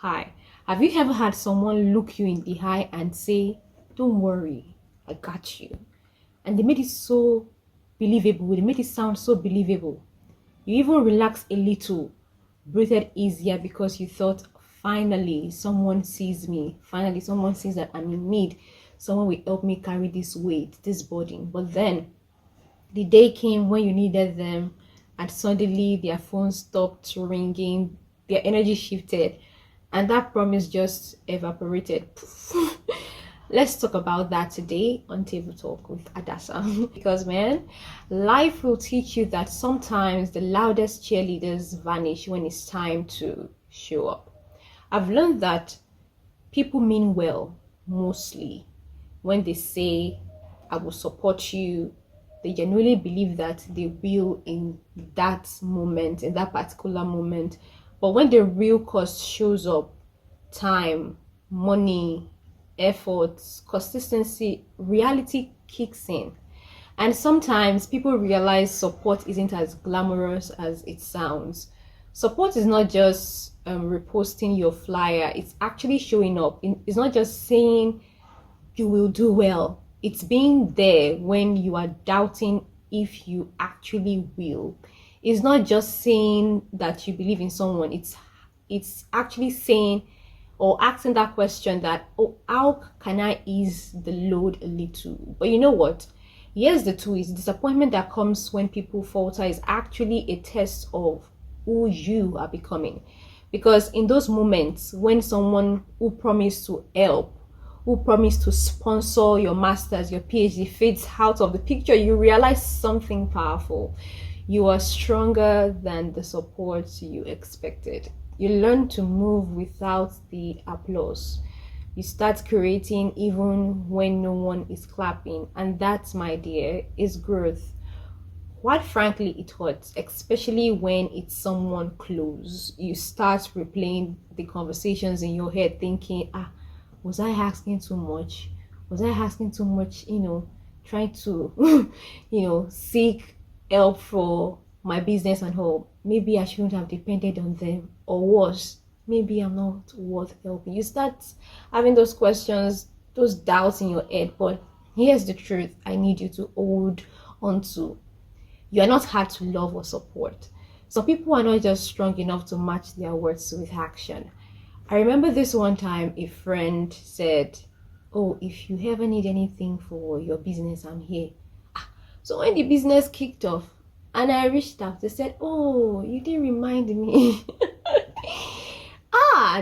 Hi, have you ever had someone look you in the eye and say, "Don't worry, I got you"? And they made it so believable, they made it sound so believable. You even relaxed a little, breathed easier because you thought, finally, someone sees me. Finally, someone sees that I'm in need. Someone will help me carry this weight, this burden. But then the day came when you needed them, and suddenly their phone stopped ringing, their energy shifted, and that promise just evaporated. Let's talk about that today on Table Talk with Adasa. Because, man, life will teach you that sometimes the loudest cheerleaders vanish when it's time to show up. I've learned that people mean well mostly when they say, "I will support you." They genuinely believe that they will in that moment, in that particular moment. But when the real cost shows up, time, money, efforts, consistency, reality kicks in. And sometimes people realize support isn't as glamorous as it sounds. Support is not just reposting your flyer, it's actually showing up. It's not just saying you will do well, it's being there when you are doubting if you actually will. It's not just saying that you believe in someone, it's actually saying or asking that question that, oh, how can I ease the load a little? But you know what? Here's the twist: disappointment that comes when people falter is actually a test of who you are becoming. Because in those moments when someone who promised to help, who promised to sponsor your master's, your PhD fades out of the picture, you realize something powerful. You are stronger than the support you expected. You learn to move without the applause. You start creating even when no one is clapping. And that, my dear, is growth. Quite frankly, it hurts, especially when it's someone close. You start replaying the conversations in your head, thinking, was I asking too much? Was I asking too much? Trying to, seek help for my business and all. Maybe I shouldn't have depended on them, or worse, maybe I'm not worth helping. You start having those questions, those doubts in your head. But here's the truth I need you to hold on to. You are not hard to love or support. Some people are not just strong enough to match their words with action. I remember this one time a friend said, "Oh, if you ever need anything for your business, I'm here." So when the business kicked off and I reached out, they said, "Oh, you didn't remind me."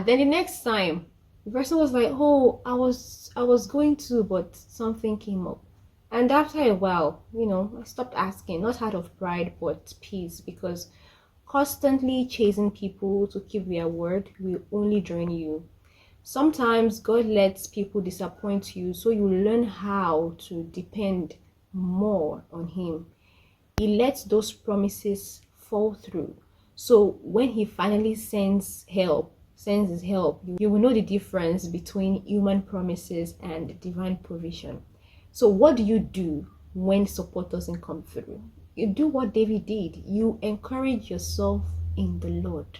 Then the next time the person was like, "Oh, I was going to, but something came up." And after a while, I stopped asking, not out of pride, but peace, because constantly chasing people to keep their word will only drain you. Sometimes God lets people disappoint you so you learn how to depend more on Him. He lets those promises fall through. So when He finally sends His help, you will know the difference between human promises and divine provision. So what do you do when support doesn't come through? You do what David did. You encourage yourself in the Lord.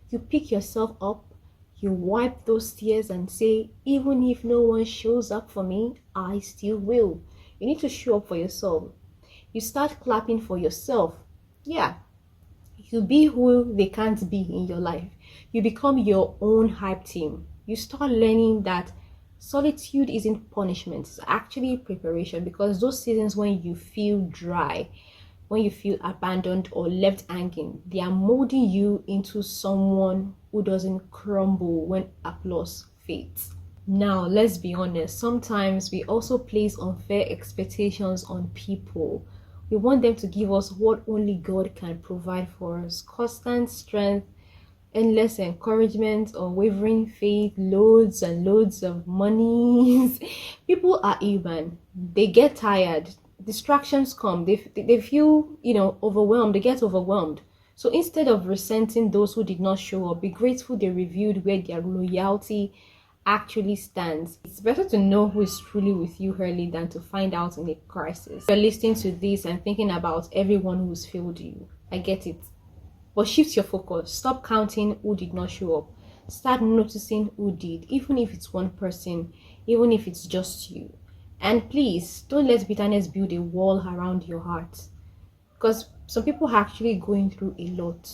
You pick yourself up, you wipe those tears and say, even if no one shows up for me, I still will. You need to show up for yourself. You start clapping for yourself. Yeah, you be who they can't be in your life. You become your own hype team. You start learning that solitude isn't punishment, it's actually preparation. Because those seasons when you feel dry, when you feel abandoned or left hanging, they are molding you into someone who doesn't crumble when applause fades. Now, let's be honest, sometimes we also place unfair expectations on people. We want them to give us what only God can provide for us: constant strength, endless encouragement, unwavering faith, loads and loads of money. People are human. They get tired. Distractions come. They feel, overwhelmed. They get overwhelmed. So instead of resenting those who did not show up, be grateful they revealed where their loyalty actually stands. It's better to know who is truly with you early than to find out in a crisis. You're listening to this and thinking about everyone who's failed you. I get it. But shift your focus. Stop counting who did not show up. Start noticing who did, even if it's one person, even if it's just you. And please don't let bitterness build a wall around your heart, because some people are actually going through a lot.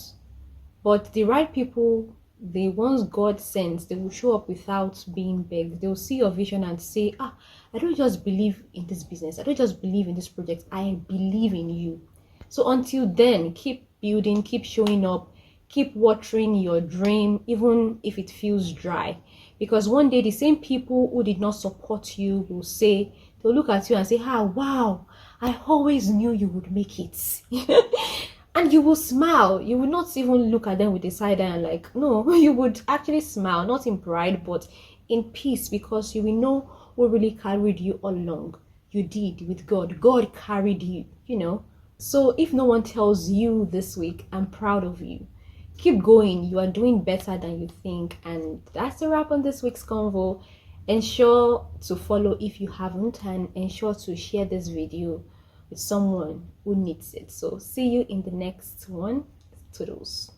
But the right people, the ones God sends, they will show up without being begged. They will see your vision and say, I don't just believe in this business. I don't just believe in this project. I believe in you. So until then, keep building, keep showing up, keep watering your dream, even if it feels dry. Because one day, the same people who did not support you will say, they'll look at you and say, wow, I always knew you would make it. And you will smile. You will not even look at them with a side eye and like, no, you would actually smile, not in pride, but in peace, because you will know who really carried you all along. You did with God. God carried you. So if no one tells you this week, I'm proud of you. Keep going. You are doing better than you think. And that's a wrap on this week's convo. Ensure to follow if you haven't, and ensure to share this video with someone who needs it. So see you in the next one. Toodles.